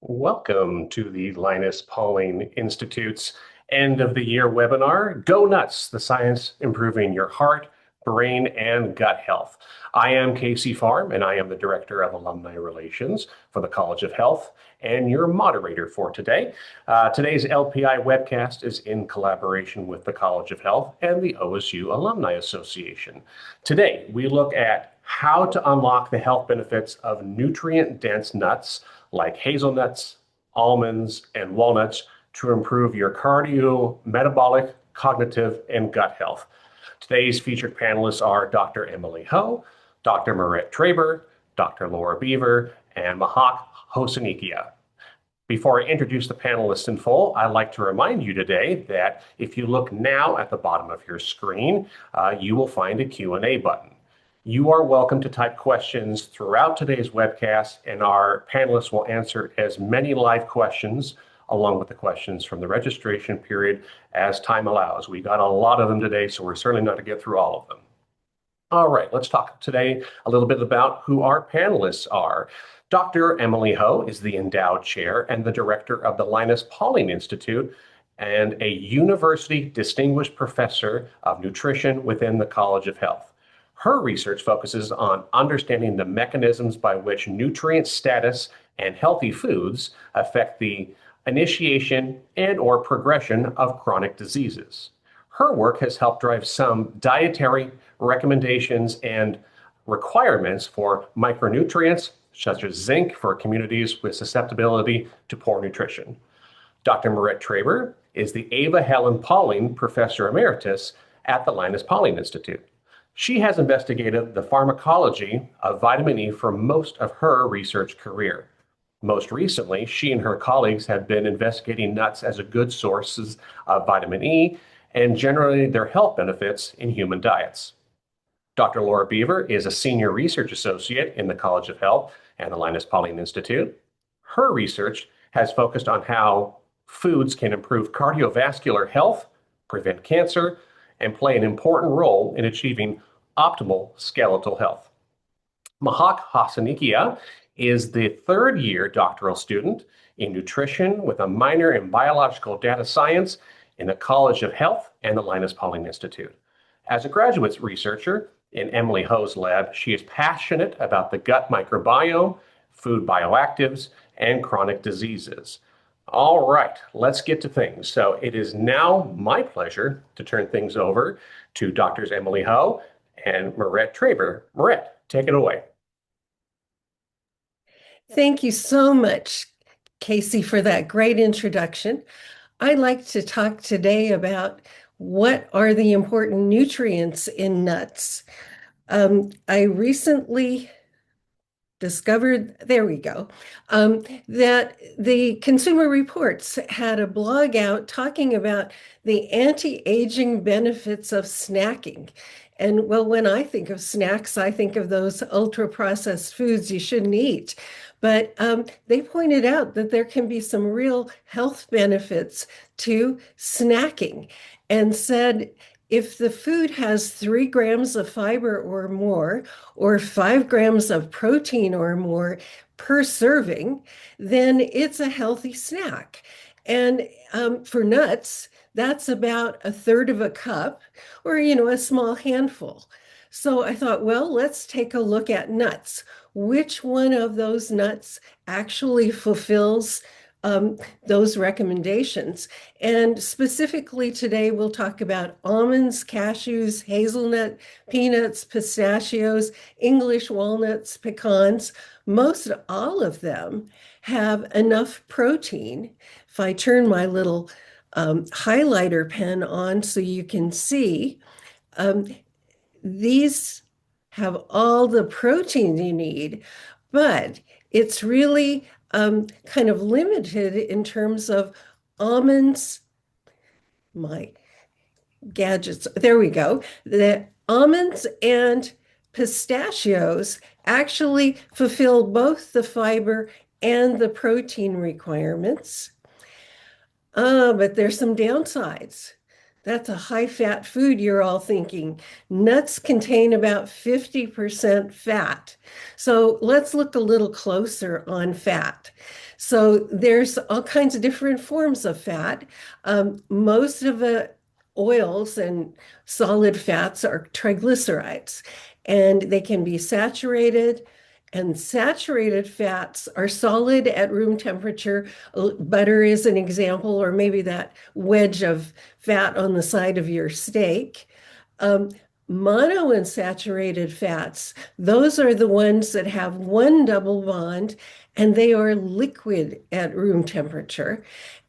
Welcome to the Linus Pauling Institute's end of the year webinar, Go Nuts, the science improving your heart, brain, and gut health. I am Casey Farm, and I am the Director of Alumni Relations for the College of Health and your moderator for today. Today's LPI webcast is in collaboration with the College of Health and the OSU Alumni Association. Today, we look at how to unlock the health benefits of nutrient-dense nuts like hazelnuts, almonds, and walnuts to improve your cardiometabolic, cognitive, and gut health. Today's featured panelists are Dr. Emily Ho, Dr. Marit Traber, Dr. Laura Beaver, and Mahak Hosanikia. Before I introduce the panelists in full, I'd like to remind you today that if you look now at the bottom of your screen, you will find a Q&A button. You are welcome to type questions throughout today's webcast, and our panelists will answer as many live questions along with the questions from the registration period as time allows. We got a lot of them today, so we're certainly not going to get through all of them. All right, let's talk today a little bit about who our panelists are. Dr. Emily Ho is the endowed chair and the director of the Linus Pauling Institute and a university distinguished professor of nutrition within the College of Health. Her research focuses on understanding the mechanisms by which nutrient status and healthy foods affect the initiation and/or progression of chronic diseases. Her work has helped drive some dietary recommendations and requirements for micronutrients, such as zinc, for communities with susceptibility to poor nutrition. Dr. Marit Traber is the Ava Helen Pauling Professor Emeritus at the Linus Pauling Institute. She has investigated the pharmacology of vitamin E for most of her research career. Most recently, she and her colleagues have been investigating nuts as a good sources of vitamin E and generally their health benefits in human diets. Dr. Laura Beaver is a senior research associate in the College of Health and the Linus Pauling Institute. Her research has focused on how foods can improve cardiovascular health, prevent cancer, and play an important role in achieving optimal skeletal health. Mahak Hosanikia is the third-year doctoral student in nutrition with a minor in biological data science in the College of Health and the Linus Pauling Institute. As a graduate researcher in Emily Ho's lab, she is passionate about the gut microbiome, food bioactives, and chronic diseases. All right, let's get to things. So it is now my pleasure to turn things over to Drs. Emily Ho and Marit Traber. Marit, take it away. Thank you so much, Casey, for that great introduction. I'd like to talk today about what are the important nutrients in nuts. I recently discovered, there we go, that the Consumer Reports had a blog out talking about the anti-aging benefits of snacking. And well, when I think of snacks, I think of those ultra-processed foods you shouldn't eat. But they pointed out that there can be some real health benefits to snacking and said, if the food has 3 grams of fiber or more, or 5 grams of protein or more per serving, then it's a healthy snack. And for nuts, that's about 1/3 of a cup, or, a small handful. So I thought, well, let's take a look at nuts. Which one of those nuts actually fulfills those recommendations? And specifically today, we'll talk about almonds, cashews, hazelnut, peanuts, pistachios, English walnuts, pecans. Most all of them have enough protein. If I turn my little highlighter pen on so you can see, these have all the protein you need, but it's really kind of limited in terms of almonds. My gadgets, there we go. The almonds and pistachios actually fulfill both the fiber and the protein requirements. But there's some downsides. That's a high-fat food, you're all thinking. Nuts contain about 50% fat. So let's look a little closer on fat. So there's all kinds of different forms of fat. Most of the oils and solid fats are triglycerides, and they can be saturated. And saturated fats are solid at room temperature. Butter is an example, or maybe that wedge of fat on the side of your steak. Um, Monounsaturated fats, those are the ones that have one double bond and they are liquid at room temperature.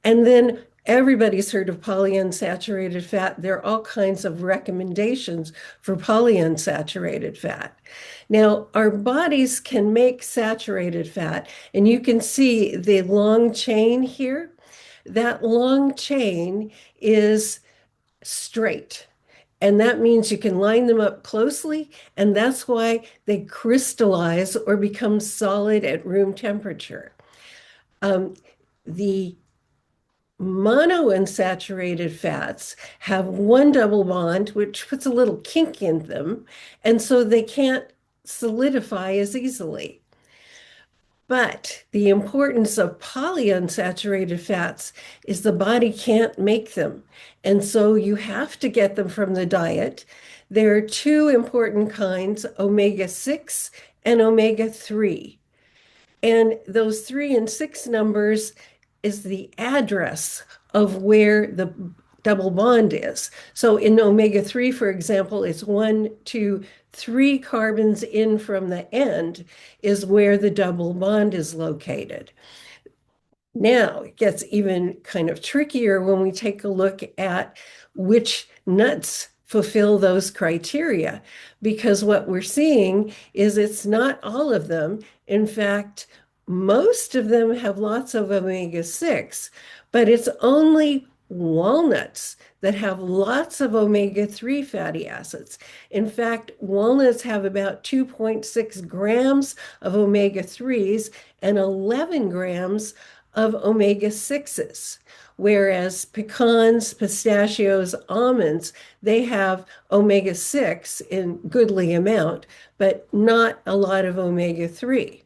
And then everybody's heard of polyunsaturated fat. There are all kinds of recommendations for polyunsaturated fat. Now, our bodies can make saturated fat, and you can see the long chain here. That long chain is straight. And that means you can line them up closely, and that's why they crystallize or become solid at room temperature. The monounsaturated fats have one double bond, which puts a little kink in them, and so they can't solidify as easily. But the importance of polyunsaturated fats is the body can't make them. And so you have to get them from the diet. There are two important kinds, omega-6 and omega-3. And those 3 and 6 numbers is the address of where the double bond is. So in omega-3, for example, it's 1, 2, 3 carbons in from the end is where the double bond is located. Now it gets even kind of trickier when we take a look at which nuts fulfill those criteria, because what we're seeing is it's not all of them. In fact, most of them have lots of omega-6, but it's only walnuts that have lots of omega-3 fatty acids. In fact, walnuts have about 2.6 grams of omega-3s and 11 grams of omega-6s, whereas pecans, pistachios, almonds, they have omega-6 in goodly amount, but not a lot of omega-3.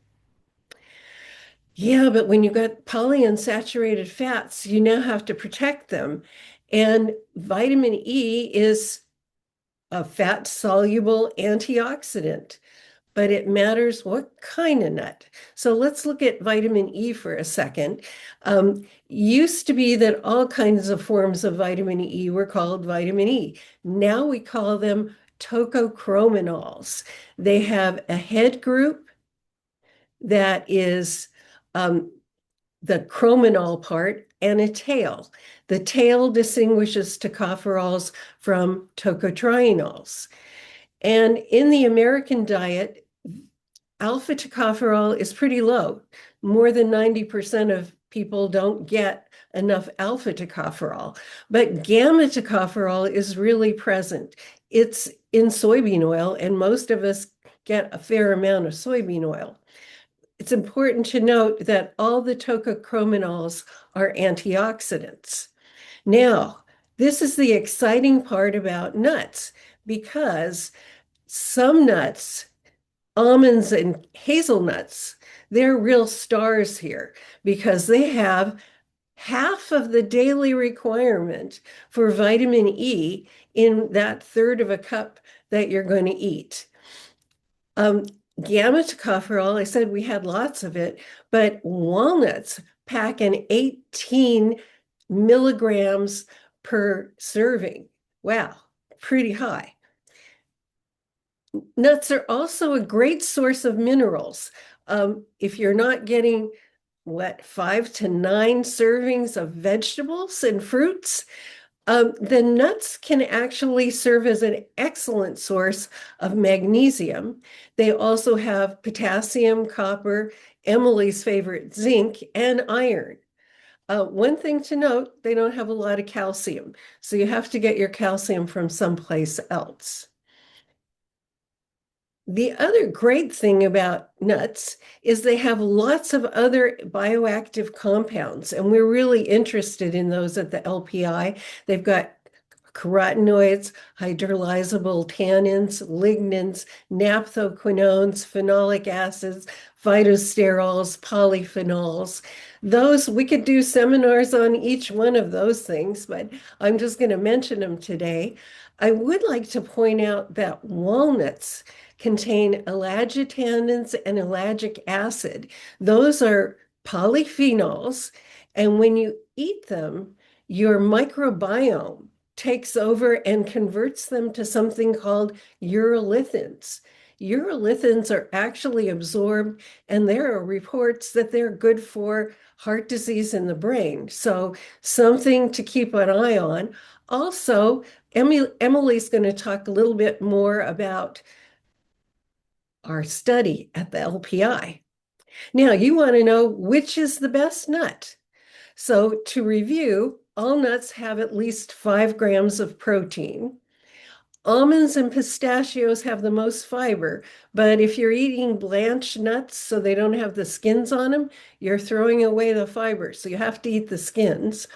Yeah, but when you've got polyunsaturated fats, you now have to protect them. And vitamin E is a fat-soluble antioxidant, but it matters what kind of nut. So let's look at vitamin E for a second. Used to be that all kinds of forms of vitamin E were called vitamin E. Now we call them tocochromonols. They have a head group that is the chromonol part and a tail. The tail distinguishes tocopherols from tocotrienols. And in the American diet, alpha tocopherol is pretty low. More than 90% of people don't get enough alpha tocopherol, but gamma tocopherol is really present. It's in soybean oil, and most of us get a fair amount of soybean oil. It's important to note that all the tocochromonols are antioxidants. Now, this is the exciting part about nuts, because some nuts, almonds and hazelnuts, they're real stars here because they have half of the daily requirement for vitamin E in that third of a cup that you're going to eat. Gamma tocopherol, I said we had lots of it, but walnuts pack an 18 milligrams per serving. Wow, pretty high. Nuts are also a great source of minerals. If you're not getting, 5 to 9 servings of vegetables and fruits, the nuts can actually serve as an excellent source of magnesium. They also have potassium, copper, Emily's favorite, zinc, and iron. One thing to note, they don't have a lot of calcium, so you have to get your calcium from someplace else. The other great thing about nuts is they have lots of other bioactive compounds, and we're really interested in those at the LPI. They've got carotenoids, hydrolyzable tannins, lignans, naphthoquinones, phenolic acids, phytosterols, polyphenols. Those, we could do seminars on each one of those things, but I'm just going to mention them today. I would like to point out that walnuts contain elagitannins and ellagic acid. Those are polyphenols, and when you eat them, your microbiome takes over and converts them to something called urolithins. Urolithins are actually absorbed, and there are reports that they're good for heart disease in the brain. So, something to keep an eye on. Also, Emily's going to talk a little bit more about our study at the LPI. Now, you want to know which is the best nut. So, to review, all nuts have at least 5 grams of protein. Almonds and pistachios have the most fiber, but if you're eating blanched nuts so they don't have the skins on them, you're throwing away the fiber. So you have to eat the skins.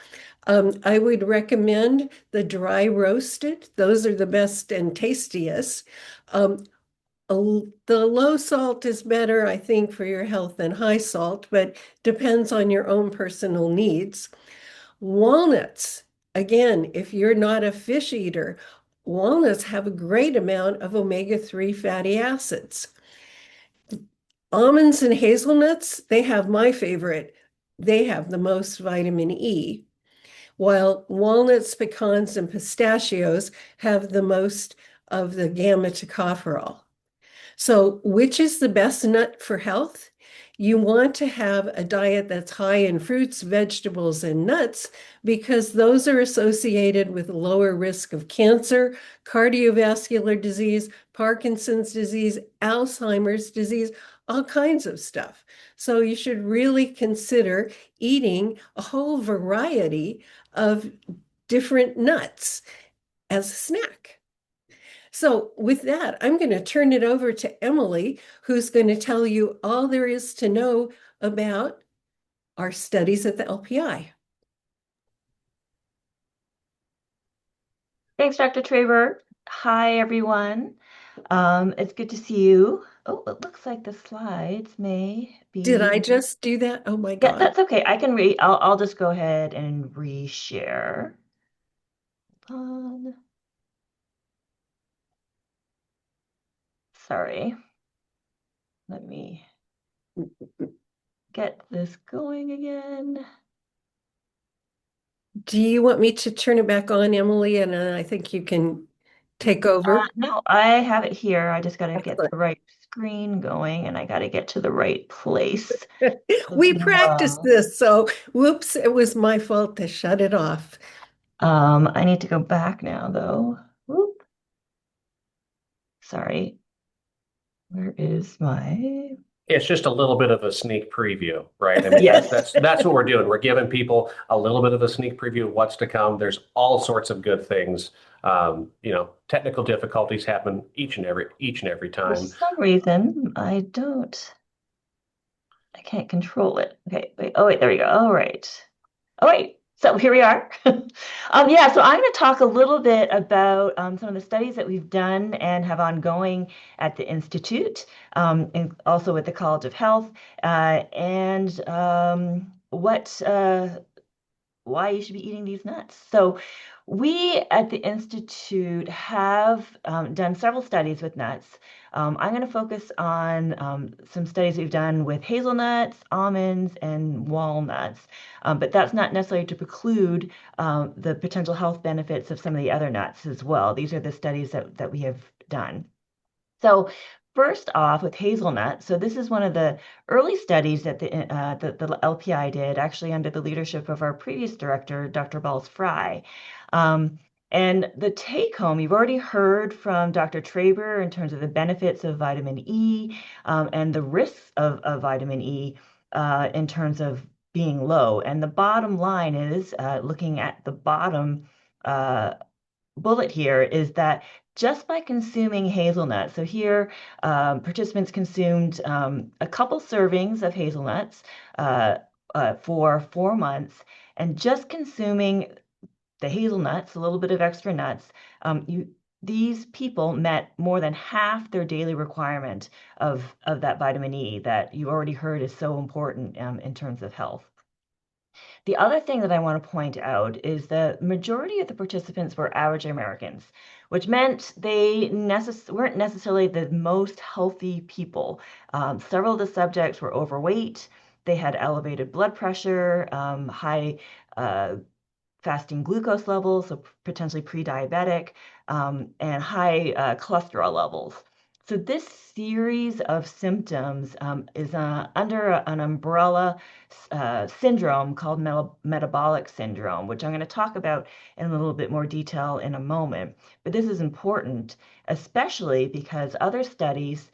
I would recommend the dry roasted. Those are the best and tastiest. Um, the low salt is better, I think, for your health than high salt, but depends on your own personal needs. Walnuts, again, if you're not a fish eater, walnuts have a great amount of omega-3 fatty acids. Almonds and hazelnuts, they have my favorite. They have the most vitamin E, while walnuts, pecans, and pistachios have the most of the gamma tocopherol. So, which is the best nut for health? You want to have a diet that's high in fruits, vegetables, and nuts because those are associated with lower risk of cancer, cardiovascular disease, Parkinson's disease, Alzheimer's disease, all kinds of stuff. So you should really consider eating a whole variety of different nuts as a snack. So, with that, I'm going to turn it over to Emily, who's going to tell you all there is to know about our studies at the LPI. Thanks, Dr. Traver. Hi, everyone. It's good to see you. Oh, it looks like the slides may Did be. I just do that? Oh my Yeah, God. that's okay. I can I'll just go ahead and reshare. Um, sorry. Let me get this going again. Do you want me to turn it back on, Emily? And I think you can take over. No, I have it here. I just got to get Excellent. the right screen going and I got to get to the right place as We practiced well. this, so whoops, it was my fault to shut it off. I need to go back now, though. Whoop. Sorry. Where is my? It's just a little bit of a sneak preview, right? I mean, Yes. that's what we're doing. We're giving people a little bit of a sneak preview of what's to come. There's all sorts of good things. Technical difficulties happen each and every For time. some reason, I can't control it. Okay, wait. Oh, wait, there we go. All right. Oh, wait. So here we are. Yeah, so I'm going to talk a little bit about some of the studies that we've done and have ongoing at the Institute, and also with the College of Health, and why you should be eating these nuts. So we at the Institute have done several studies with nuts. I'm going to focus on some studies we've done with hazelnuts, almonds, and walnuts, but that's not necessarily to preclude the potential health benefits of some of the other nuts as well. These are the studies that we have done. So first off, with hazelnut, so this is one of the early studies that the LPI did, actually under the leadership of our previous director, Dr. Balls Fry. And the take home, you've already heard from Dr. Traber in terms of the benefits of vitamin E and the risks of vitamin E in terms of being low. And the bottom line is, looking at the bottom bullet here, is that just by consuming hazelnuts, so here participants consumed a couple servings of hazelnuts for 4 months, and just consuming the hazelnuts, a little bit of extra nuts, these people met more than half their daily requirement of that vitamin E that you already heard is so important in terms of health. The other thing that I want to point out is the majority of the participants were average Americans, which meant they weren't necessarily the most healthy people. Several of the subjects were overweight, they had elevated blood pressure, high fasting glucose levels, so potentially pre-diabetic, and high cholesterol levels. So this series of symptoms is under an umbrella syndrome called metabolic syndrome, which I'm going to talk about in a little bit more detail in a moment. But this is important, especially because other studies,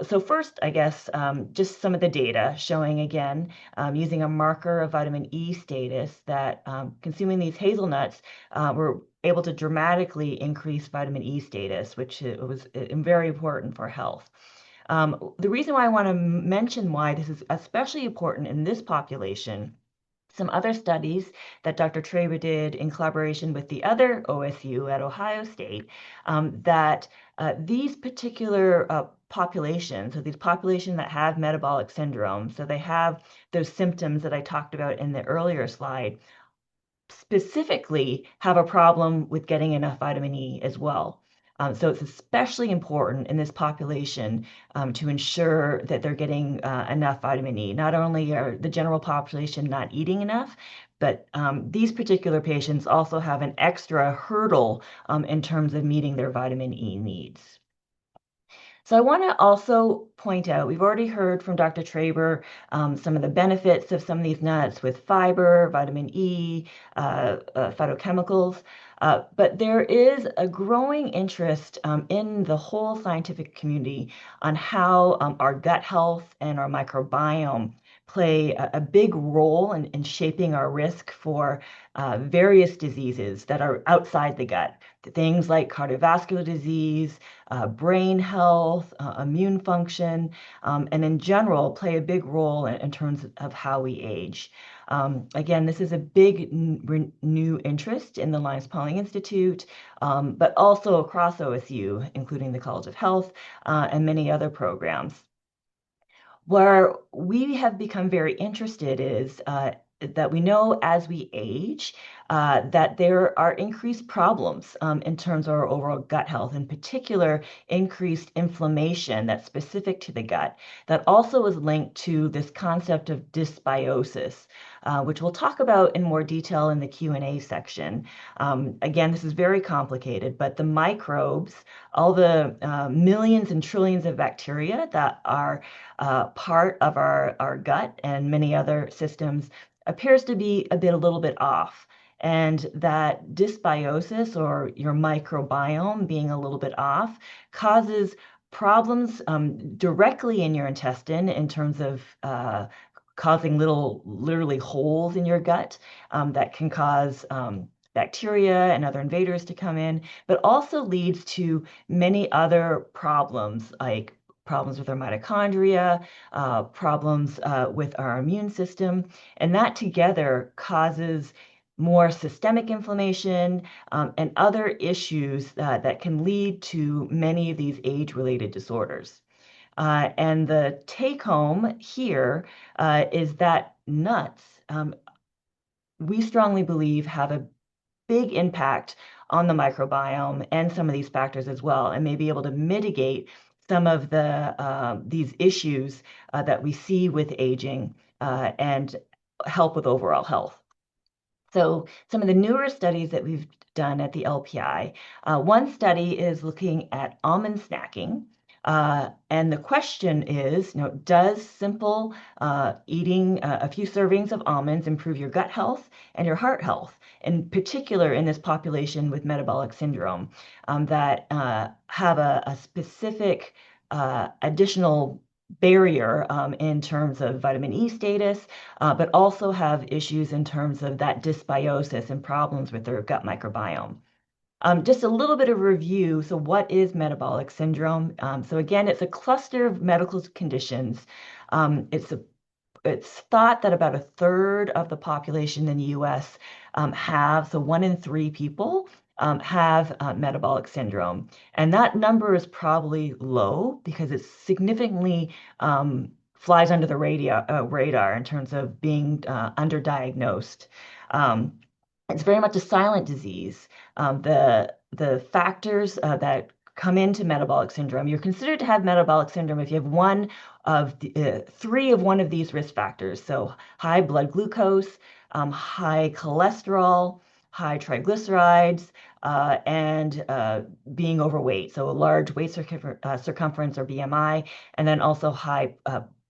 so first, I guess, just some of the data showing again, using a marker of vitamin E status that consuming these hazelnuts were able to dramatically increase vitamin E status, which was very important for health. The reason why I want to mention why this is especially important in this population, some other studies that Dr. Traber did in collaboration with the other OSU at Ohio State, that these particular populations, so these populations that have metabolic syndrome, so they have those symptoms that I talked about in the earlier slide, specifically have a problem with getting enough vitamin E as well. So it's especially important in this population to ensure that they're getting enough vitamin E. Not only are the general population not eating enough, but these particular patients also have an extra hurdle in terms of meeting their vitamin E needs. So I want to also point out, we've already heard from Dr. Traber some of the benefits of some of these nuts with fiber, vitamin E, phytochemicals, but there is a growing interest in the whole scientific community on how our gut health and our microbiome play a big role in shaping our risk for various diseases that are outside the gut. Things like cardiovascular disease, brain health, immune function, and in general play a big role in terms of how we age. Again, this is a big new interest in the Linus Pauling Institute, but also across OSU, including the College of Health and many other programs. Where we have become very interested is that we know as we age that there are increased problems in terms of our overall gut health, in particular, increased inflammation that's specific to the gut that also is linked to this concept of dysbiosis, which we'll talk about in more detail in the Q&A section. Again, this is very complicated, but the microbes, all the millions and trillions of bacteria that are part of our gut and many other systems appears to be a little bit off. And that dysbiosis, or your microbiome being a little bit off, causes problems directly in your intestine in terms of causing literally holes in your gut that can cause bacteria and other invaders to come in, but also leads to many other problems like problems with our mitochondria, problems with our immune system, and that together causes more systemic inflammation and other issues that can lead to many of these age-related disorders. And the take home here is that nuts, we strongly believe, have a big impact on the microbiome and some of these factors as well, and may be able to mitigate some of these issues that we see with aging and help with overall health. So some of the newer studies that we've done at the LPI, one study is looking at almond snacking. And the question is, does simple eating a few servings of almonds improve your gut health and your heart health, in particular in this population with metabolic syndrome that have a specific additional barrier in terms of vitamin E status, but also have issues in terms of that dysbiosis and problems with their gut microbiome. Just a little bit of review. So what is metabolic syndrome? So again, it's a cluster of medical conditions. It's it's thought that about a third of the population in the US have, so 1 in 3 people have metabolic syndrome. And that number is probably low because it's significantly flies under the radar in terms of being underdiagnosed. Um, it's very much a silent disease. The factors that come into metabolic syndrome, you're considered to have metabolic syndrome if you have one of the, 3 of these risk factors. So high blood glucose, high cholesterol, high triglycerides, and being overweight. So a large waist circumference or BMI, and then also high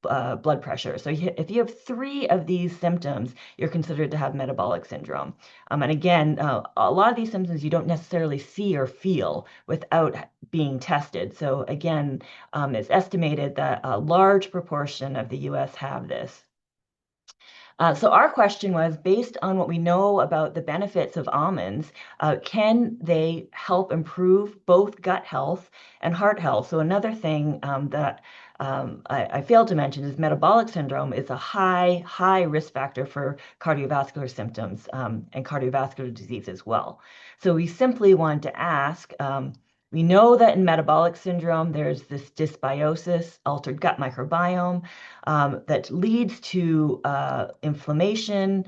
blood pressure. So if you have 3 of these symptoms, you're considered to have metabolic syndrome. And again, a lot of these symptoms you don't necessarily see or feel without being tested. So again, it's estimated that a large proportion of the US have this. So our question was, based on what we know about the benefits of almonds, can they help improve both gut health and heart health? So another thing that I failed to mention is metabolic syndrome is a high risk factor for cardiovascular symptoms and cardiovascular disease as well. So we simply wanted to ask, we know that in metabolic syndrome, there's this dysbiosis, altered gut microbiome, that leads to inflammation,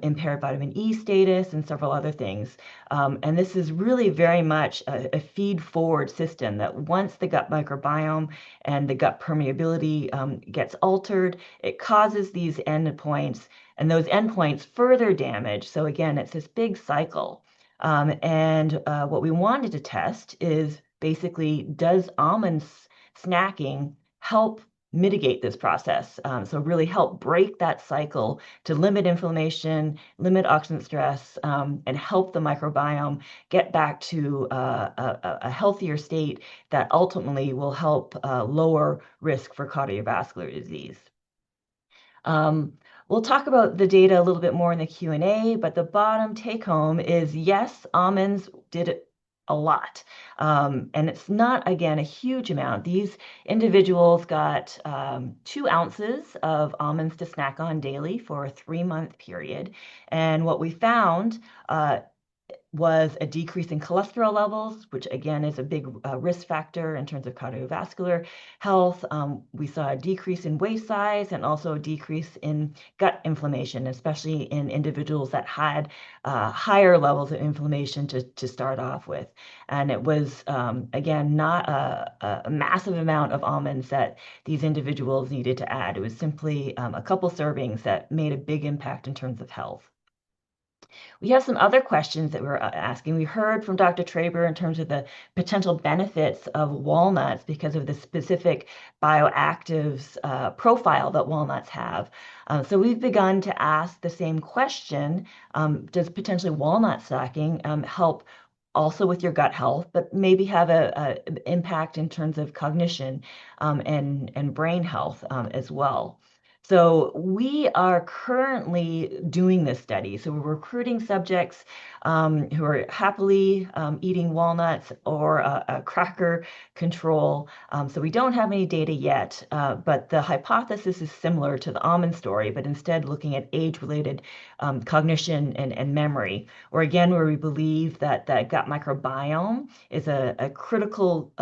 impaired vitamin E status, and several other things. And this is really very much a feed-forward system that once the gut microbiome and the gut permeability gets altered, it causes these endpoints, and those endpoints further damage. So again, it's this big cycle. And what we wanted to test is basically, does almond snacking help mitigate this process? So really help break that cycle to limit inflammation, limit oxidant stress, and help the microbiome get back to a healthier state that ultimately will help lower risk for cardiovascular disease. We'll talk about the data a little bit more in the Q&A, but the bottom take home is yes, almonds did a lot. And it's not, again, a huge amount. These individuals got 2 ounces of almonds to snack on daily for a 3-month period. And what we found was a decrease in cholesterol levels, which again is a big risk factor in terms of cardiovascular health. We saw a decrease in waist size and also a decrease in gut inflammation, especially in individuals that had higher levels of inflammation to start off with. And it was, again, not a massive amount of almonds that these individuals needed to add. It was simply a couple servings that made a big impact in terms of health. We have some other questions that we're asking. We heard from Dr. Traber in terms of the potential benefits of walnuts because of the specific bioactives profile that walnuts have. So we've begun to ask the same question, does potentially walnut snacking help also with your gut health, but maybe have a impact in terms of cognition and brain health as well. So we are currently doing this study. So we're recruiting subjects who are happily eating walnuts or a cracker control. So we don't have any data yet, but the hypothesis is similar to the almond story, but instead looking at age-related cognition and memory, or again, where we believe that the gut microbiome is a critical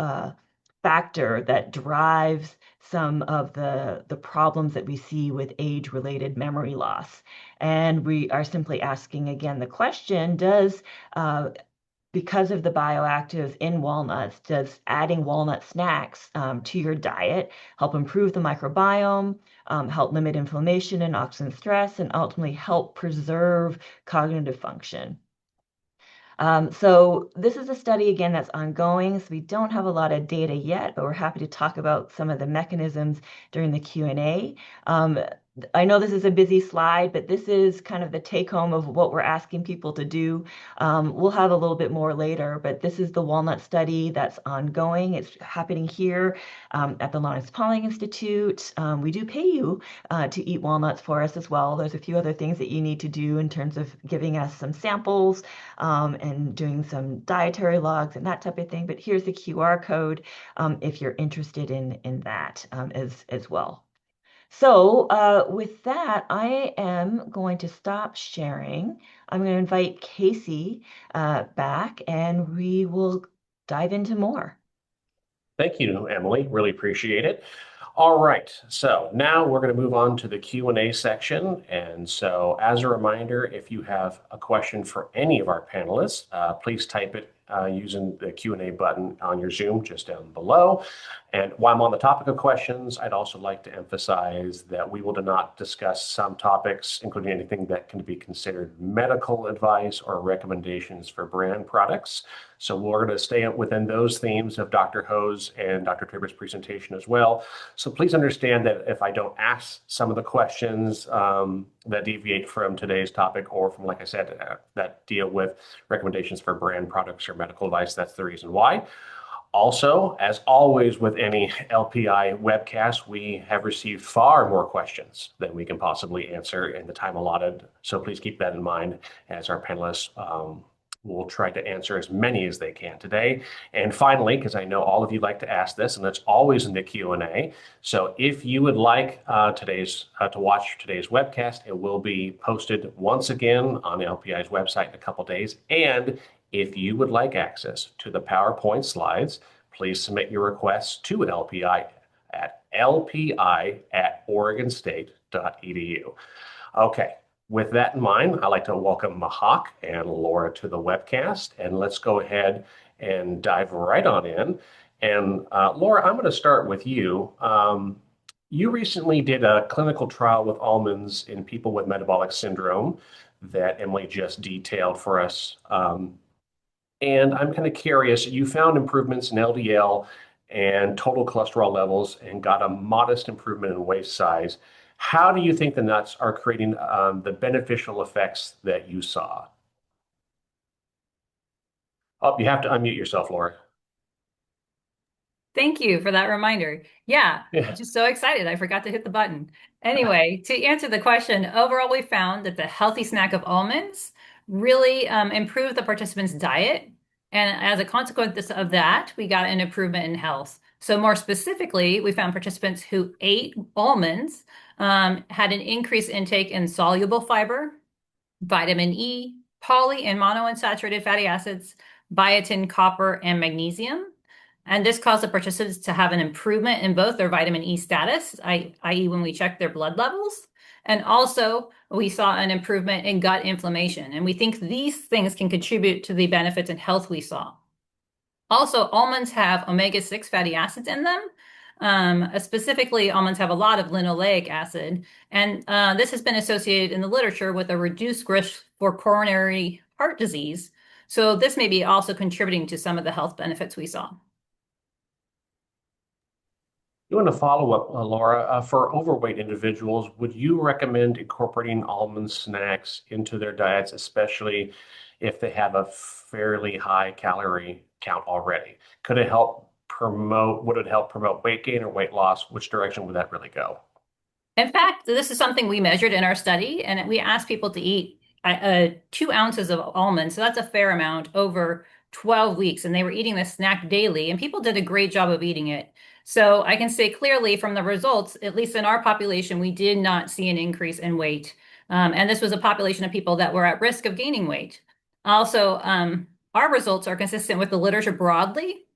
factor that drives some of the problems that we see with age-related memory loss. And we are simply asking again the question, does because of the bioactives in walnuts, does adding walnut snacks to your diet help improve the microbiome, help limit inflammation and oxidant stress, and ultimately help preserve cognitive function? So this is a study, again, that's ongoing, so we don't have a lot of data yet, but we're happy to talk about some of the mechanisms during the Q&A. I know this is a busy slide, but this is kind of the take home of what we're asking people to do. We'll have a little bit more later, but this is the walnut study that's ongoing. It's happening here at the Linus Institute. We do pay you to eat walnuts for us as well. There's a few other things that you need to do in terms of giving us some samples and doing some dietary logs and that type of thing. But here's the QR code if you're interested in that as well. So with that, I am going to stop sharing. I'm going to invite Casey back, and we will dive into more. Thank you, Emily. Really appreciate it. All right, so now we're going to move on to the Q&A section. And so as a reminder, if you have a question for any of our panelists, please type it using the Q&A button on your Zoom just down below. And while I'm on the topic of questions, I'd also like to emphasize that we will not discuss some topics, including anything that can be considered medical advice or recommendations for brand products. So we're going to stay within those themes of Dr. Ho's and Dr. Tabor's presentation as well. So please understand that if I don't ask some of the questions that deviate from today's topic or from, like I said, that deal with recommendations for brand products or medical advice, that's the reason why. Also, as always with any LPI webcast, we have received far more questions than we can possibly answer in the time allotted. So please keep that in mind as our panelists will try to answer as many as they can today. And finally, because I know all of you like to ask this, and it's always in the Q&A. So if you would like to watch today's webcast, it will be posted once again on LPI's website in a couple days. And if you would like access to the PowerPoint slides, please submit your requests to LPI at lpi@oregonstate.edu. Okay, with that in mind, I'd like to welcome Mahak and Laura to the webcast, and let's go ahead and dive right on in. And Laura, I'm going to start with you. You recently did a clinical trial with almonds in people with metabolic syndrome that Emily just detailed for us. And I'm kind of curious, you found improvements in LDL and total cholesterol levels and got a modest improvement in waist size. How do you think the nuts are creating the beneficial effects that you saw? Oh, you have to unmute yourself, Laura. Thank you for that reminder. Yeah, Yeah. just so excited. I forgot to hit the button. Anyway, to answer the question, overall, we found that the healthy snack of almonds really improved the participants' diet. And as a consequence of that, we got an improvement in health. So more specifically, we found participants who ate almonds had an increased intake in soluble fiber, vitamin E, poly and monounsaturated fatty acids, biotin, copper, and magnesium. And this caused the participants to have an improvement in both their vitamin E status, i.e. when we checked their blood levels, and also we saw an improvement in gut inflammation. And we think these things can contribute to the benefits and health we saw. Also, almonds have omega-6 fatty acids in them. Specifically, almonds have a lot of linoleic acid, and this has been associated in the literature with a reduced risk for coronary heart disease. So this may be also contributing to some of the health benefits we saw. You want to follow up, Laura, for overweight individuals, would you recommend incorporating almond snacks into their diets, especially if they have a fairly high calorie count already? Would it help promote weight gain or weight loss? Which direction would that really go? In fact, this is something we measured in our study, and we asked people to eat 2 ounces of almonds. So that's a fair amount over 12 weeks. And they were eating this snack daily, and people did a great job of eating it. So I can say clearly from the results, at least in our population, we did not see an increase in weight. And this was a population of people that were at risk of gaining weight. Also, our results are consistent with the literature broadly.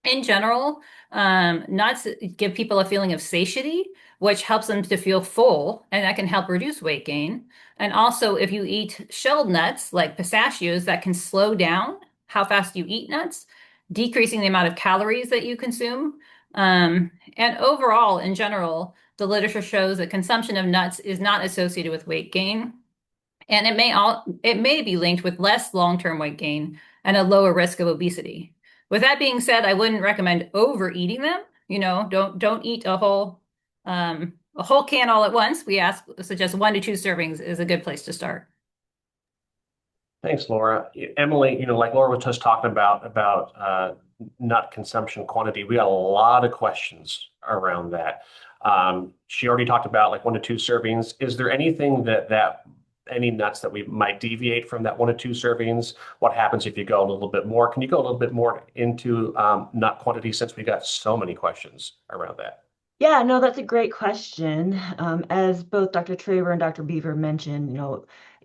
In general, nuts give people a feeling of satiety, which helps them to feel full, and that can help reduce weight gain. And also, if you eat shelled nuts like pistachios, that can slow down how fast you eat nuts, decreasing the amount of calories that you consume. And overall, in general, the literature shows that consumption of nuts is not associated with weight gain. And it may be linked with less long-term weight gain and a lower risk of obesity. With that being said, I wouldn't recommend overeating them. Don't eat a whole can all at once. We suggest 1 to 2 servings is a good place to start. Thanks, Laura. Emily, like Laura was just talking about nut consumption quantity, we got a lot of questions around that. She already talked about like 1 to 2 servings. Is there anything any nuts that we might deviate from that 1 to 2 servings? What happens if you go a little bit more? Can you go a little bit more into nut quantity since we got so many questions around that? Yeah, no, that's a great question. As both Dr. Traver and Dr. Beaver mentioned,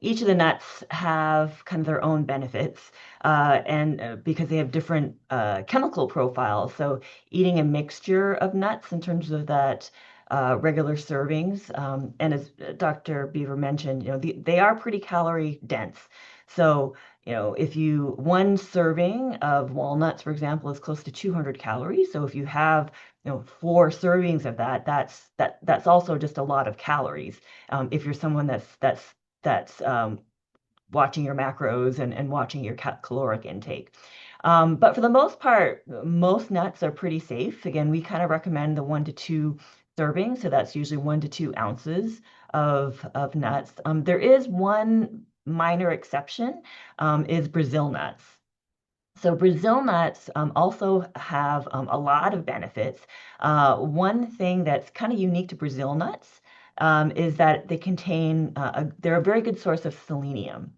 each of the nuts have kind of their own benefits, and because they have different chemical profiles. So eating a mixture of nuts in terms of that regular servings, and as Dr. Beaver mentioned, they are pretty calorie dense. So, if one serving of walnuts, for example, is close to 200 calories. So if you have 4 servings of that, that's also just a lot of calories. If you're someone that's watching your macros and watching your caloric intake. But for the most part, most nuts are pretty safe. Again, we kind of recommend the 1 to 2 servings, so that's usually 1 to 2 ounces of nuts. There is one minor exception, is Brazil nuts. So Brazil nuts also have a lot of benefits. One thing that's kind of unique to Brazil nuts is that they're a very good source of selenium.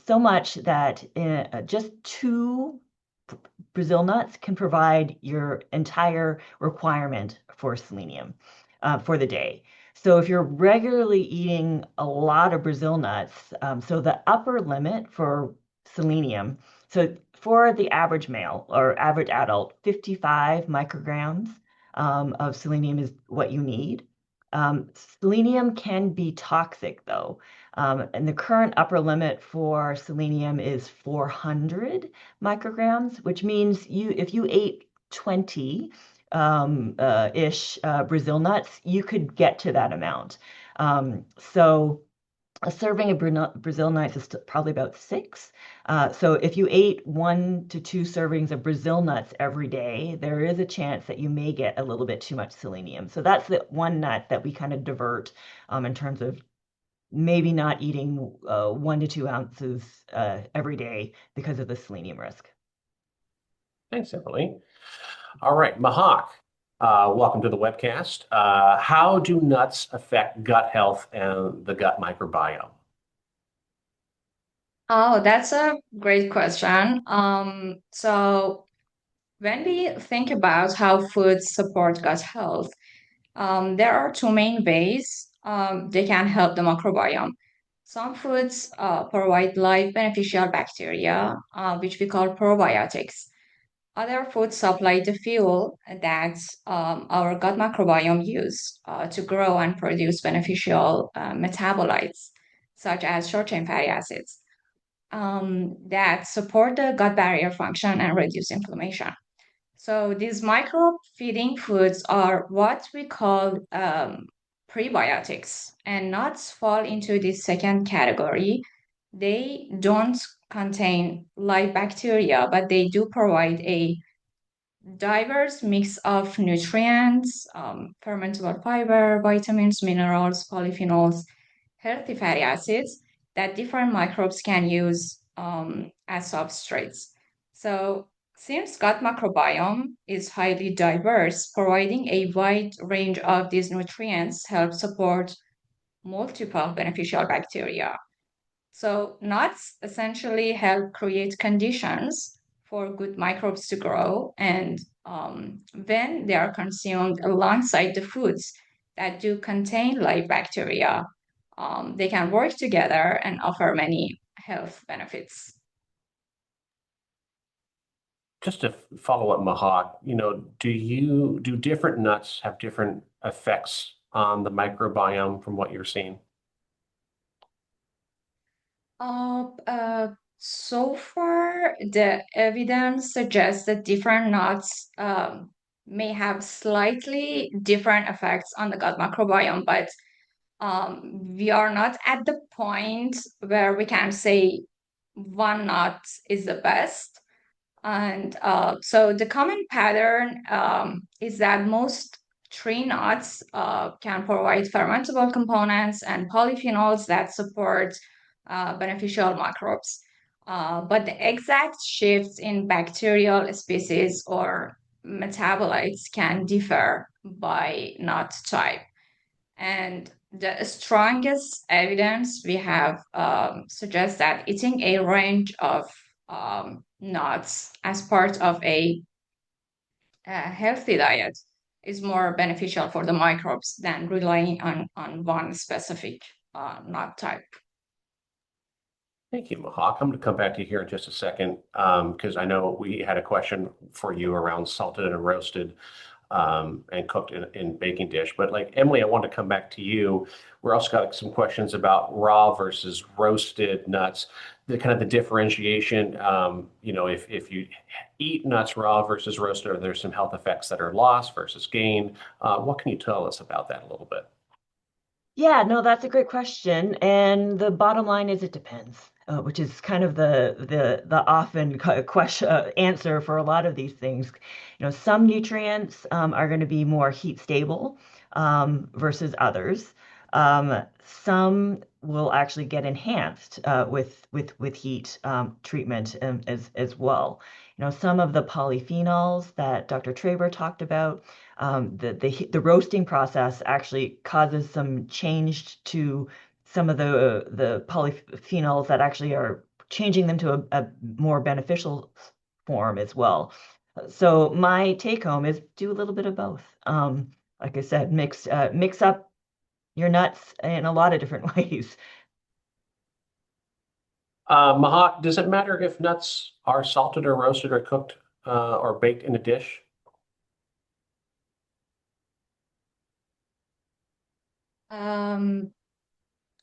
So much that just 2 Brazil nuts can provide your entire requirement for selenium for the day. So if you're regularly eating a lot of Brazil nuts, so the upper limit for selenium, so for the average male or average adult, 55 micrograms of selenium is what you need. Selenium can be toxic though, and the current upper limit for selenium is 400 micrograms, which means if you ate 20 ish Brazil nuts, you could get to that amount. So a serving of Brazil nuts is probably about 6. So if you ate 1 to 2 servings of Brazil nuts every day, there is a chance that you may get a little bit too much selenium. So that's the one nut that we kind of divert in terms of maybe not eating 1 to 2 ounces every day because of the selenium risk. Thanks, Emily. All right, Mahak, welcome to the webcast. How do nuts affect gut health and the gut microbiome? Oh, that's a great question. So when we think about how foods support gut health, there are 2 main ways they can help the microbiome. Some foods provide live beneficial bacteria, which we call probiotics. Other foods supply the fuel that our gut microbiome use to grow and produce beneficial metabolites, such as short-chain fatty acids that support the gut barrier function and reduce inflammation. So these microbe feeding foods are what we call prebiotics, and nuts fall into this second category. They don't contain live bacteria, but they do provide a diverse mix of nutrients, fermentable fiber, vitamins, minerals, polyphenols, healthy fatty acids that different microbes can use as substrates. So, since gut microbiome is highly diverse, providing a wide range of these nutrients helps support multiple beneficial bacteria. So, nuts essentially help create conditions for good microbes to grow, and when they are consumed alongside the foods that do contain live bacteria, they can work together and offer many health benefits. Just to follow up, Mahak, do different nuts have different effects on the microbiome from what you're seeing? Uh, uh, so far, the evidence suggests that different nuts may have slightly different effects on the gut microbiome, but we are not at the point where we can say one nut is the best. And so the common pattern is that most tree nuts can provide fermentable components and polyphenols that support beneficial microbes. But the exact shifts in bacterial species or metabolites can differ by nut type. And the strongest evidence we have suggests that eating a range of nuts as part of a healthy diet is more beneficial for the microbes than relying on one specific nut type. Thank you, Mahak. I'm going to come back to you here in just a second because I know we had a question for you around salted and roasted and cooked in baking dish. But like Emily, I want to come back to you. We're also got some questions about raw versus roasted nuts, the kind of the differentiation. If you eat nuts raw versus roasted, are there some health effects that are lost versus gained? What can you tell us about that a little bit? Yeah, no, that's a great question. And the bottom line is it depends, which is kind of the often question answer for a lot of these things. Some nutrients are going to be more heat stable versus others. Some will actually get enhanced with heat treatment as well. Some of the polyphenols that Dr. Traber talked about, the roasting process actually causes some change to some of the polyphenols that actually are changing them to a more beneficial form as well. So my take home is do a little bit of both. Like I said, mix up your nuts in a lot of different ways. Mahak, does it matter if nuts are salted or roasted or cooked or baked in a dish? Um,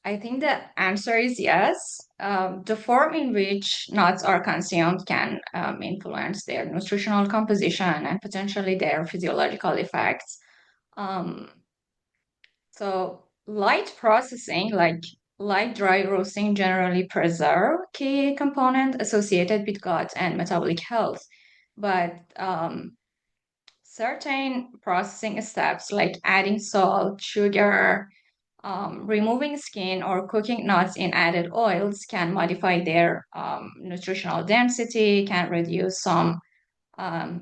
I think the answer is yes. The form in which nuts are consumed can influence their nutritional composition and potentially their physiological effects. Um, so light processing, like light dry roasting, generally preserve key component associated with gut and metabolic health. But certain processing steps like adding salt, sugar, removing skin, or cooking nuts in added oils can modify their nutritional density, can reduce some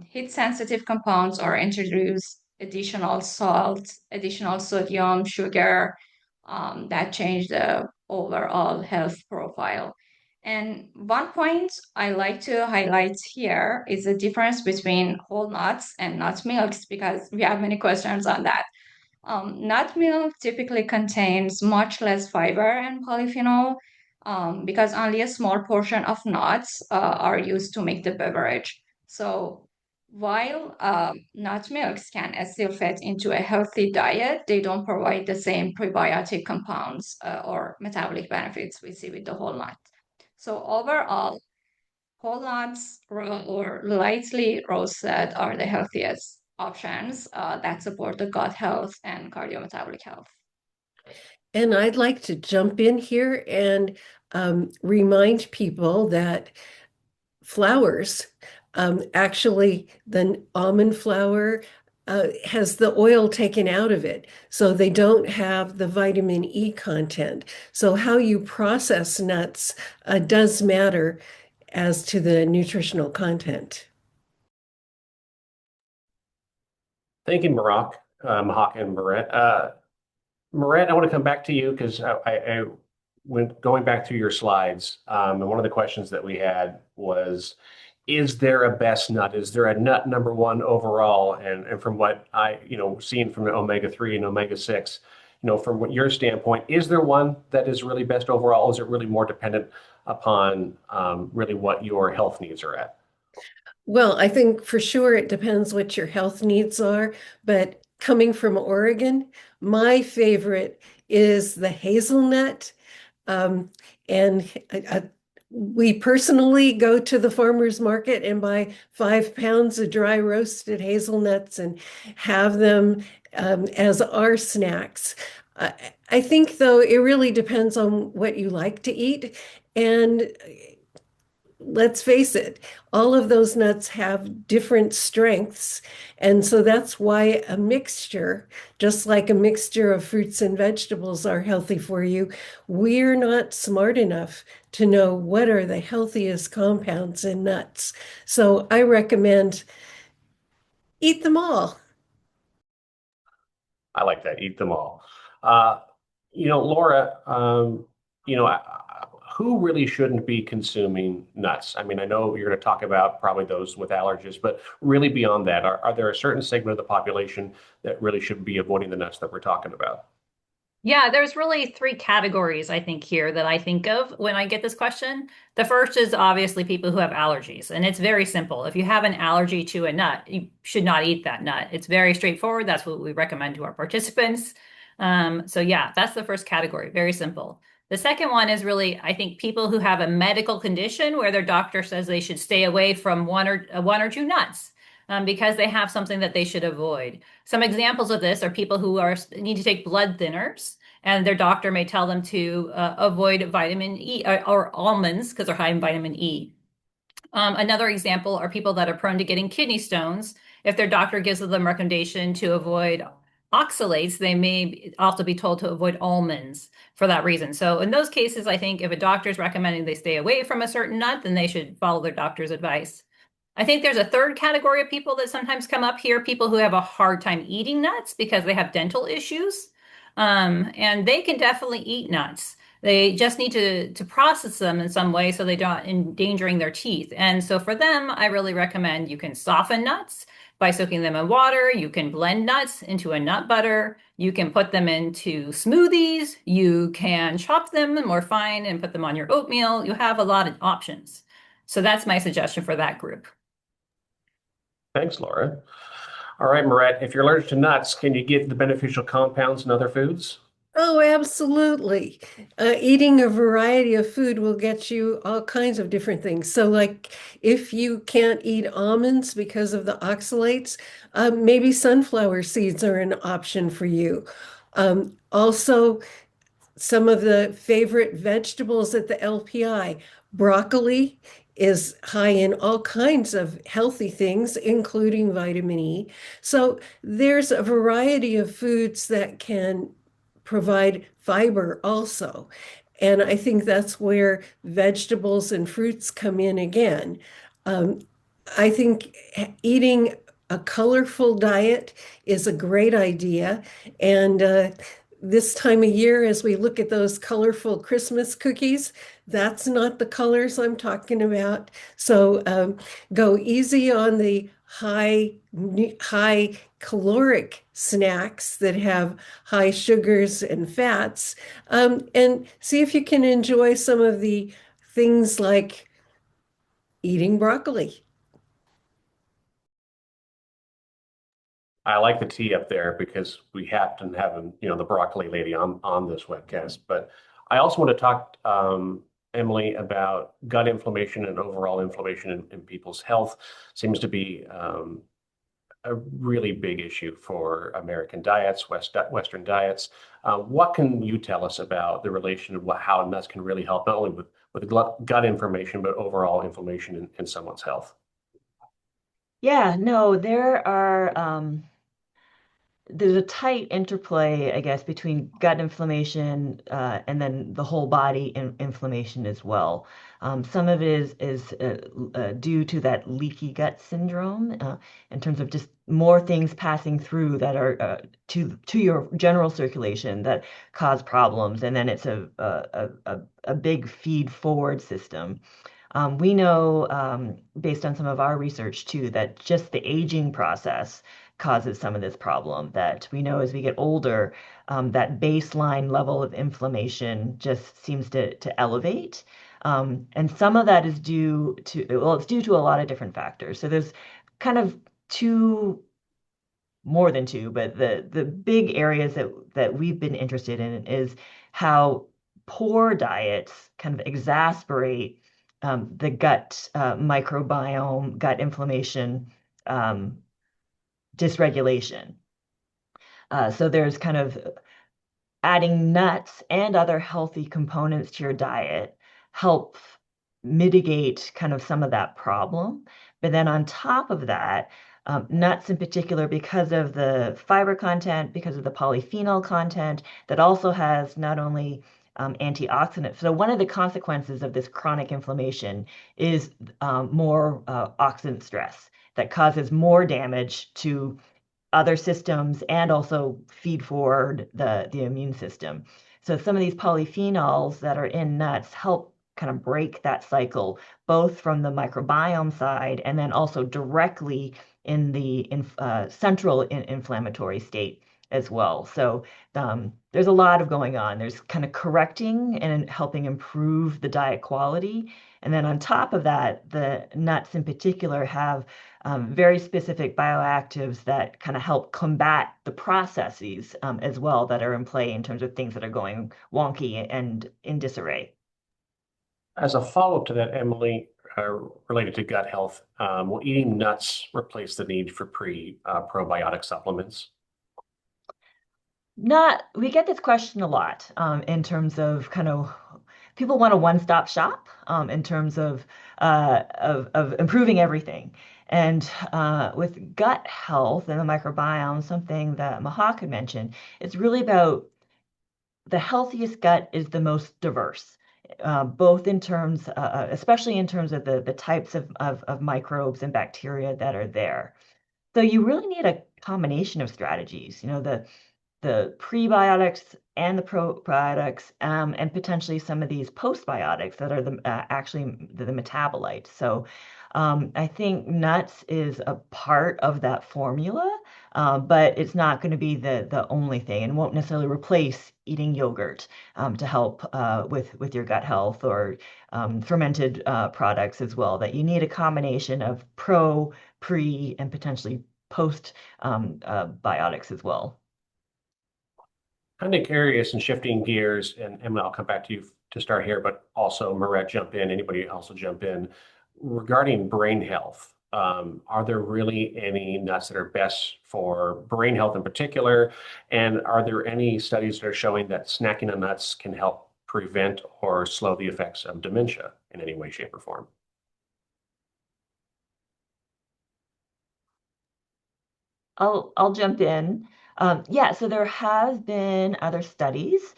heat sensitive compounds, or introduce additional salt, additional sodium, sugar that change the overall health profile. And one point I like to highlight here is the difference between whole nuts and nut milks because we have many questions on that. Nut milk typically contains much less fiber and polyphenol because only a small portion of nuts are used to make the beverage. So while nut milks can still fit into a healthy diet, they don't provide the same prebiotic compounds or metabolic benefits we see with the whole nut. So overall, whole nuts or lightly roasted are the healthiest options that support the gut health and cardiometabolic health. And I'd like to jump in here and remind people that flours, actually, the almond flour has the oil taken out of it, so they don't have the vitamin E content. So how you process nuts does matter as to the nutritional content. Thank you, Mahak and Maret. Maret, I want to come back to you because I went going back through your slides, and one of the questions that we had was, is there a best nut? Is there a nut number one overall? And from what I, seen from the omega-3 and omega-6, from what your standpoint, is there one that is really best overall? Is it really more dependent upon really what your health needs are at? Well, I think for sure it depends what your health needs are, but coming from Oregon, my favorite is the hazelnut. Um, and we personally go to the farmer's market and buy 5 pounds of dry roasted hazelnuts and have them as our snacks. I think, though, it really depends on what you like to eat. And let's face it, all of those nuts have different strengths. And so that's why a mixture, just like a mixture of fruits and vegetables are healthy for you, we're not smart enough to know what are the healthiest compounds in nuts. So I recommend eat them all. I like that. Eat them all. Laura, you know, who really shouldn't be consuming nuts? I mean, I know you're going to talk about probably those with allergies, but really beyond that, are there a certain segment of the population that really should be avoiding the nuts that we're talking about? Yeah, there's really three categories I think here that I think of when I get this question. The first is obviously people who have allergies, and it's very simple. If you have an allergy to a nut, you should not eat that nut. It's very straightforward. That's what we recommend to our participants. So yeah, that's the first category. Very simple. The second one is really, I think, people who have a medical condition where their doctor says they should stay away from one or two nuts because they have something that they should avoid. Some examples of this are people who need to take blood thinners, and their doctor may tell them to avoid vitamin E or almonds because they're high in vitamin E. Another example are people that are prone to getting kidney stones. If their doctor gives them recommendation to avoid oxalates, they may also be told to avoid almonds for that reason. So in those cases, I think if a doctor is recommending they stay away from a certain nut, then they should follow their doctor's advice. I think there's a third category of people that sometimes come up here, people who have a hard time eating nuts because they have dental issues. And they can definitely eat nuts. They just need to process them in some way so they're not endangering their teeth. And so for them, I really recommend you can soften nuts by soaking them in water. You can blend nuts into a nut butter. You can put them into smoothies. You can chop them more fine and put them on your oatmeal. You have a lot of options. So that's my suggestion for that group. Thanks, Laura. All right, Marette, if you're allergic to nuts, can you get the beneficial compounds in other foods? Oh, absolutely. Eating a variety of food will get you all kinds of different things. So, like if you can't eat almonds because of the oxalates, maybe sunflower seeds are an option for you. Also, some of the favorite vegetables at the LPI. Broccoli is high in all kinds of healthy things, including vitamin E. So there's a variety of foods that can provide fiber also. And I think that's where vegetables and fruits come in again. Um, I think eating a colorful diet is a great idea. And this time of year, as we look at those colorful Christmas cookies, that's not the colors I'm talking about. So go easy on the high caloric snacks that have high sugars and fats, and see if you can enjoy some of the things like eating broccoli. I like the tea up there because we happen to have, the broccoli lady on this webcast. But I also want to talk, Emily, about gut inflammation and overall inflammation in people's health. Seems to be a really big issue for American diets, Western diets. What can you tell us about the relation of how nuts can really help not only with gut inflammation, but overall inflammation in someone's health? Yeah, no, there's a tight interplay, I guess, between gut inflammation and then the whole body inflammation as well. Some of it is due to that leaky gut syndrome in terms of just more things passing through that are to your general circulation that cause problems, and then it's a big feed forward system. We know, based on some of our research too, that just the aging process causes some of this problem. That we know as we get older, that baseline level of inflammation just seems to elevate. And some of that is due to, well, it's due to a lot of different factors. So there's kind of more than two, but the big areas that we've been interested in is how poor diets kind of exacerbate the gut microbiome, gut inflammation, dysregulation. So there's kind of adding nuts and other healthy components to your diet help mitigate kind of some of that problem. But then on top of that, nuts in particular, because of the fiber content, because of the polyphenol content, that also has not only antioxidants. So one of the consequences of this chronic inflammation is more oxidant stress that causes more damage to other systems and also feed forward the immune system. So some of these polyphenols that are in nuts help kind of break that cycle, both from the microbiome side and then also directly in the central inflammatory state as well. So there's a lot of going on. There's kind of correcting and helping improve the diet quality. And then on top of that, the nuts in particular have very specific bioactives that kind of help combat the processes as well that are in play in terms of things that are going wonky and in disarray. As a follow-up to that, Emily, related to gut health, will eating nuts replace the need for probiotic supplements? We get this question a lot in terms of kind of people want a one-stop shop in terms of improving everything. And with gut health and the microbiome, something that Mahak had mentioned, it's really about the healthiest gut is the most diverse, both in terms, especially in terms of the types of microbes and bacteria that are there. So you really need a combination of strategies, the prebiotics and the probiotics, and potentially some of these postbiotics that are actually the metabolites. So I think nuts is a part of that formula, but it's not going to be the only thing, and won't necessarily replace eating yogurt to help with your gut health, or fermented products as well. That you need a combination of pre, and potentially post biotics as well. Kind of curious and shifting gears, and Emily, I'll come back to you to start here, but also Maret, jump in. Anybody else will jump in. Regarding brain health, are there really any nuts that are best for brain health in particular? And are there any studies that are showing that snacking on nuts can help prevent or slow the effects of dementia in any way, shape, or form? I'll jump in. Yeah, so there have been other studies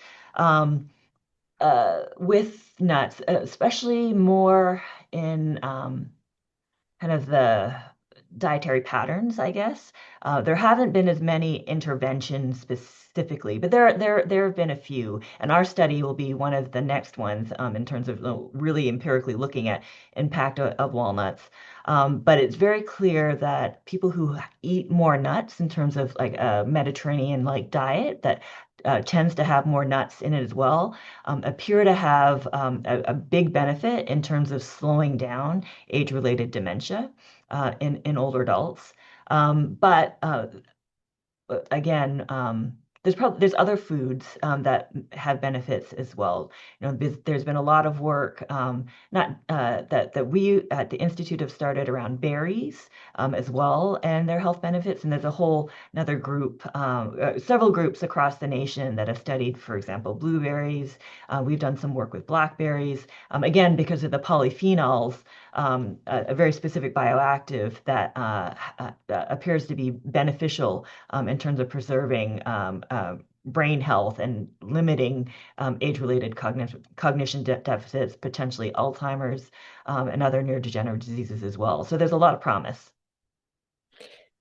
with nuts, especially more in kind of the dietary patterns, I guess. There haven't been as many interventions specifically, but there have been a few, and our study will be one of the next ones in terms of really empirically looking at impact of walnuts. But it's very clear that people who eat more nuts in terms of like a Mediterranean-like diet that tends to have more nuts in it as well, appear to have a big benefit in terms of slowing down age-related dementia in older adults. But again, there's other foods that have benefits as well. There's been a lot of work not that we at the Institute have started around berries as well and their health benefits. And there's another group, several groups across the nation that have studied, for example, blueberries. We've done some work with blackberries, again because of the polyphenols. A very specific bioactive that appears to be beneficial in terms of preserving brain health and limiting age-related cognition deficits, potentially Alzheimer's, and other neurodegenerative diseases as well. So there's a lot of promise.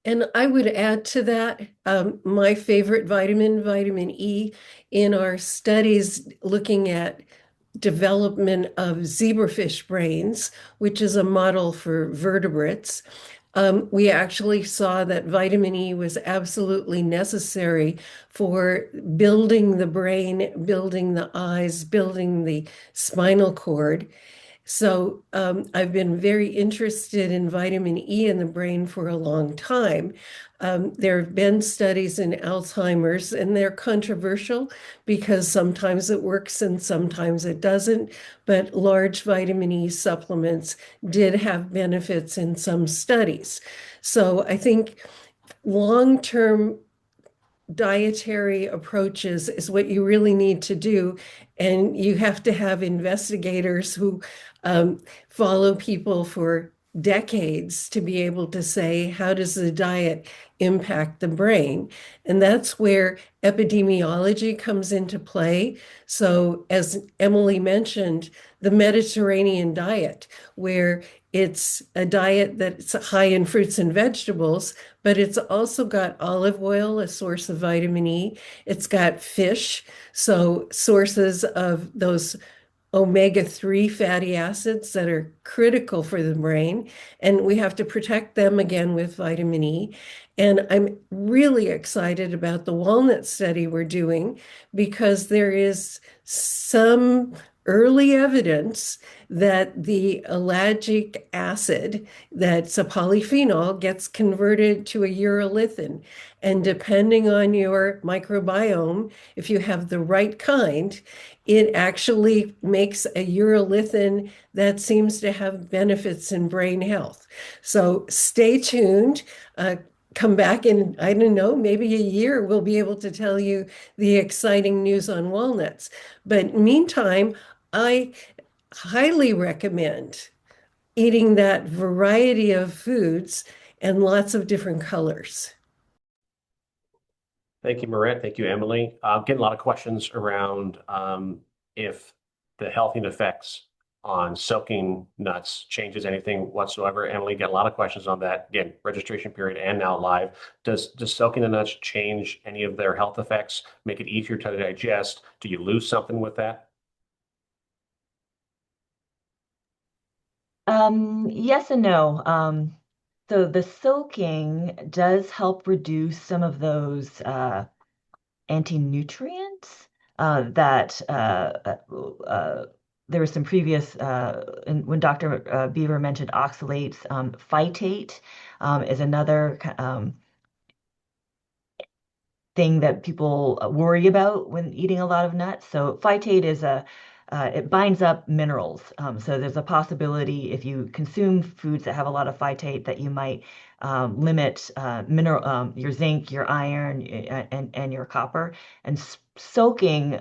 And I would add to that, my favorite vitamin E, in our studies looking at development of zebrafish brains, which is a model for vertebrates. We actually saw that vitamin E was absolutely necessary for building the brain, building the eyes, building the spinal cord. So I've been very interested in vitamin E in the brain for a long time. There have been studies in Alzheimer's, and they're controversial because sometimes it works and sometimes it doesn't. But large vitamin E supplements did have benefits in some studies. So I think long-term dietary approaches is what you really need to do. And you have to have investigators who follow people for decades to be able to say, how does the diet impact the brain? And that's where epidemiology comes into play. So as Emily mentioned, the Mediterranean diet, where it's a diet that's high in fruits and vegetables, but it's also got olive oil, a source of vitamin E. It's got fish, so sources of those omega-3 fatty acids that are critical for the brain, and we have to protect them again with vitamin E. And I'm really excited about the walnut study we're doing because there is some early evidence that the ellagic acid, that's a polyphenol, gets converted to a urolithin. And depending on your microbiome, if you have the right kind, it actually makes a urolithin that seems to have benefits in brain health. So stay tuned. Come back in, I don't know, maybe a year, we'll be able to tell you the exciting news on walnuts. But meantime, I highly recommend eating that variety of foods and lots of different colors. Thank you, Marit. Thank you, Emily. Getting a lot of questions around if the health effects on soaking nuts changes anything whatsoever. Emily, got a lot of questions on that. Again, registration period and now live. Does soaking the nuts change any of their health effects? Make it easier to digest? Do you lose something with that? Yes and no. So the soaking does help reduce some of those anti-nutrients that there was some previous, when Dr. Beaver mentioned oxalates, phytate is another thing that people worry about when eating a lot of nuts. So phytate is it binds up minerals. So there's a possibility if you consume foods that have a lot of phytate that you might limit your zinc, your iron, and your copper. And soaking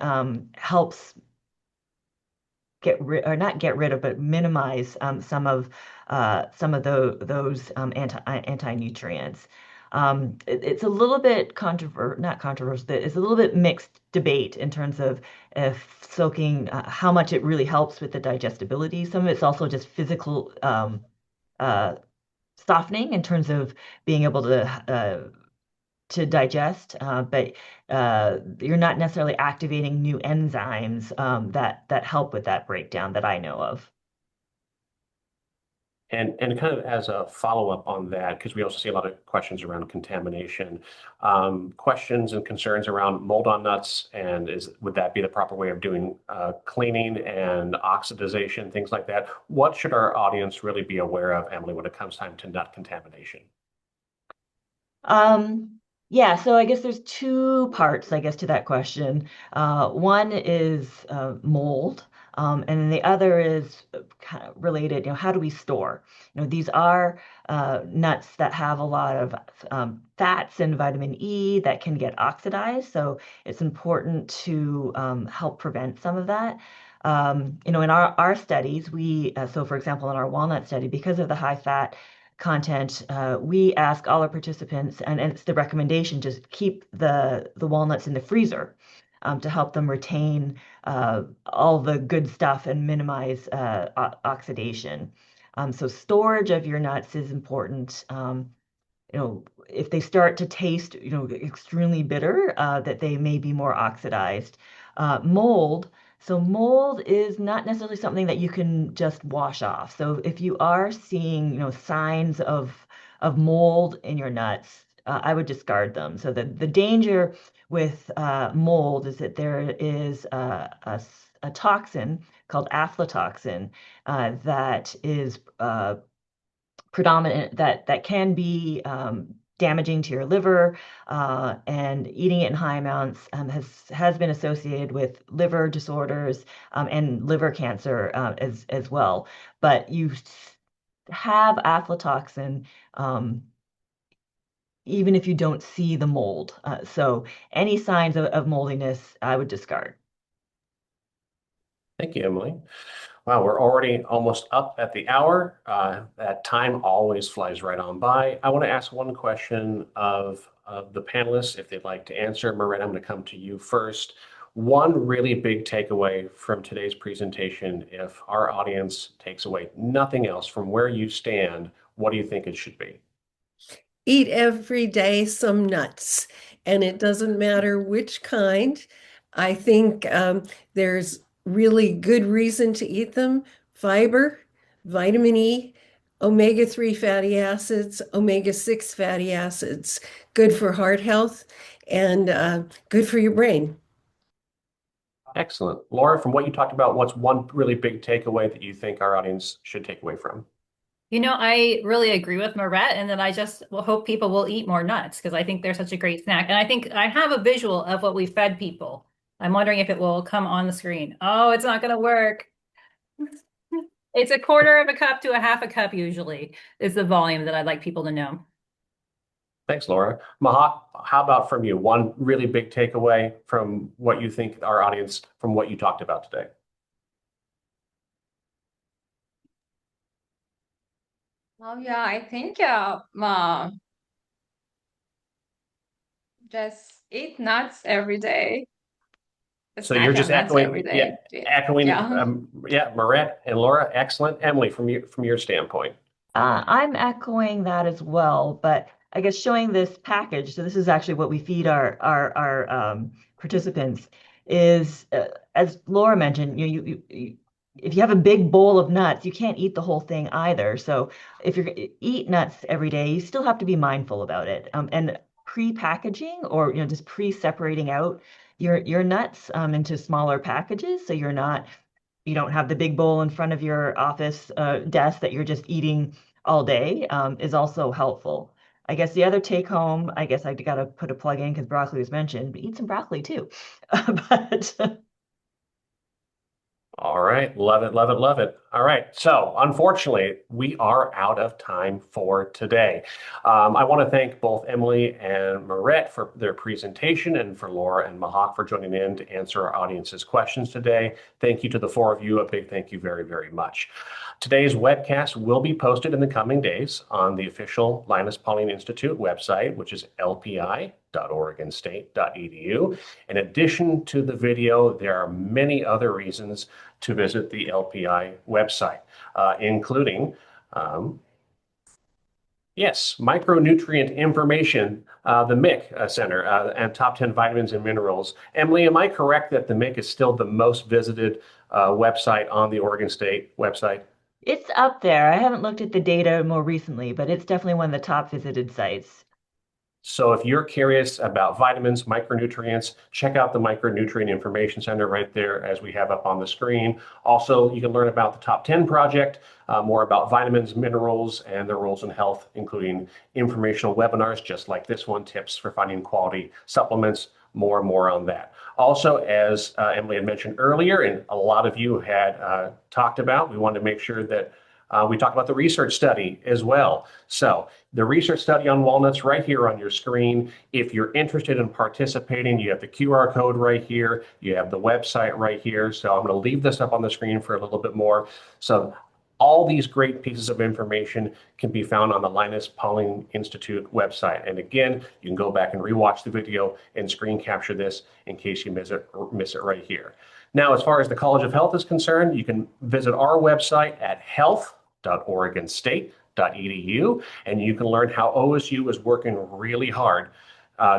helps get rid, or not get rid of, but minimize some of those anti-nutrients. It's a little bit not controversial, it's a little bit mixed debate in terms of if soaking, how much it really helps with the digestibility. Some of it's also just physical uh, softening in terms of being able to digest, but you're not necessarily activating new enzymes that help with that breakdown that I know of. And kind of as a follow-up on that, because we also see a lot of questions around contamination, questions and concerns around mold on nuts, and would that be the proper way of doing cleaning and oxidization, things like that? What should our audience really be aware of, Emily, when it comes time to nut contamination? Yeah, so I guess there's two parts, I guess, to that question. One is mold, and then the other is kind of related, how do we store? These are nuts that have a lot of fats and vitamin E that can get oxidized, so it's important to help prevent some of that. In our studies, so for example, in our walnut study, because of the high fat content, we ask all our participants, and it's the recommendation, just keep the walnuts in the freezer to help them retain all the good stuff and minimize oxidation. So storage of your nuts is important. If they start to taste, extremely bitter, that they may be more oxidized. Mold. So mold is not necessarily something that you can just wash off. So if you are seeing, signs of mold in your nuts, I would discard them. So the danger with mold is that there is a toxin called aflatoxin that is predominant, that can be damaging to your liver, and eating it in high amounts has been associated with liver disorders and liver cancer as well. But you have aflatoxin even if you don't see the mold. So any signs of moldiness, I would discard. Thank you, Emily. Wow, we're already almost up at the hour. That time always flies right on by. I want to ask one question of the panelists if they'd like to answer. Marin, I'm going to come to you first. One really big takeaway from today's presentation, if our audience takes away nothing else from where you stand, what do you think it should be? Eat every day some nuts, and it doesn't matter which kind. I think there's really good reason to eat them: fiber, vitamin E, omega-3 fatty acids, omega-6 fatty acids, good for heart health, and good for your brain. Excellent. Laura, from what you talked about, what's one really big takeaway that you think our audience should take away from? I really agree with Marette, and then I just will hope people will eat more nuts because I think they're such a great snack. And I think I have a visual of what we fed people. I'm wondering if it will come on the screen. Oh, it's not going to work. It's a quarter of a cup to a half a cup usually is the volume that I'd like people to know. Thanks, Laura. Mahat, how about from you? One really big takeaway from what you think our audience, from what you talked about today. Oh yeah, I think just eat nuts every day. A So you're snack just on nuts every echoing, day. Yeah. Marette and Laura, excellent. Emily, from your standpoint. I'm echoing that as well, but I guess showing this package, so this is actually what we feed our participants, is as Laura mentioned, if you have a big bowl of nuts, you can't eat the whole thing either. So if you're eat nuts every day, you still have to be mindful about it. And pre-packaging or just pre-separating out your nuts into smaller packages, so you don't have the big bowl in front of your office desk that you're just eating all day, is also helpful. I guess the other take home, I guess I got to put a plug in because broccoli was mentioned, but eat some broccoli too. But All right. Love it, love it, love it. All right. So, unfortunately, we are out of time for today. I want to thank both Emily and Marette for their presentation and for Laura and Mahak for joining in to answer our audience's questions today. Thank you to the four of you. A big thank you very, very much. Today's webcast will be posted in the coming days on the official Linus Pauling Institute website, which is lpi.oregonstate.edu. In addition to the video, there are many other reasons to visit the LPI website, including, yes, micronutrient information, the MIC Center, and top 10 vitamins and minerals. Emily, am I correct that the MIC is still the most visited website on the Oregon State website? it's up there. I haven't looked at the data more recently, but it's definitely one of the top visited sites. So if you're curious about vitamins, micronutrients, check out the Micronutrient Information Center right there as we have up on the screen. Also, you can learn about the Top 10 Project, more about vitamins, minerals, and their roles in health, including informational webinars just like this one, tips for finding quality supplements, more and more on that. Also, as Emily had mentioned earlier, and a lot of you had talked about, we wanted to make sure that we talked about the research study as well. So the research study on walnuts right here on your screen. If you're interested in participating, you have the QR code right here. You have the website right here. So I'm going to leave this up on the screen for a little bit more. So all these great pieces of information can be found on the Linus Pauling Institute website. And again, you can go back and rewatch the video and screen capture this in case you miss it right here. Now, as far as the College of Health is concerned, you can visit our website at health.oregonstate.edu, and you can learn how OSU is working really hard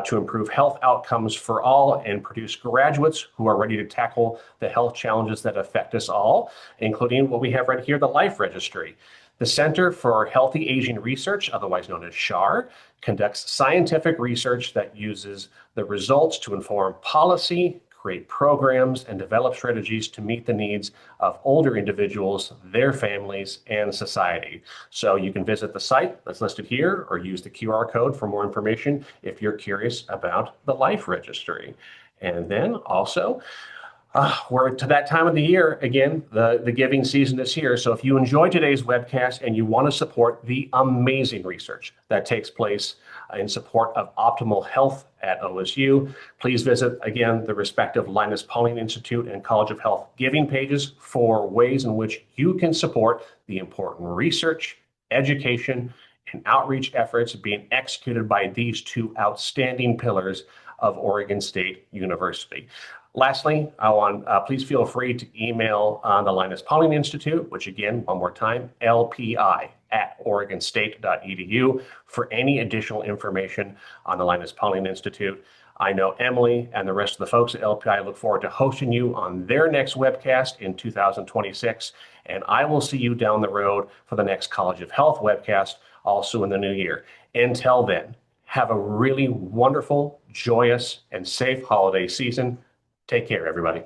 to improve health outcomes for all and produce graduates who are ready to tackle the health challenges that affect us all, including what we have right here, the Life Registry. The Center for Healthy Aging Research, otherwise known as SHAR, conducts scientific research that uses the results to inform policy, create programs, and develop strategies to meet the needs of older individuals, their families, and society. So you can visit the site that's listed here or use the QR code for more information if you're curious about the Life Registry. And then also, we're to that time of the year. Again, the giving season is here. So if you enjoyed today's webcast and you want to support the amazing research that takes place in support of optimal health at OSU, please visit, again, the respective Linus Pauling Institute and College of Health giving pages for ways in which you can support the important research, education, and outreach efforts being executed by these two outstanding pillars of Oregon State University. Lastly, please feel free to email the Linus Pauling Institute, which again, one more time, lpi@oregonstate.edu for any additional information on the Linus Pauling Institute. I know Emily and the rest of the folks at LPI look forward to hosting you on their next webcast in 2026. And I will see you down the road for the next College of Health webcast also in the new year. Until then, have a really wonderful, joyous, and safe holiday season. Take care, everybody.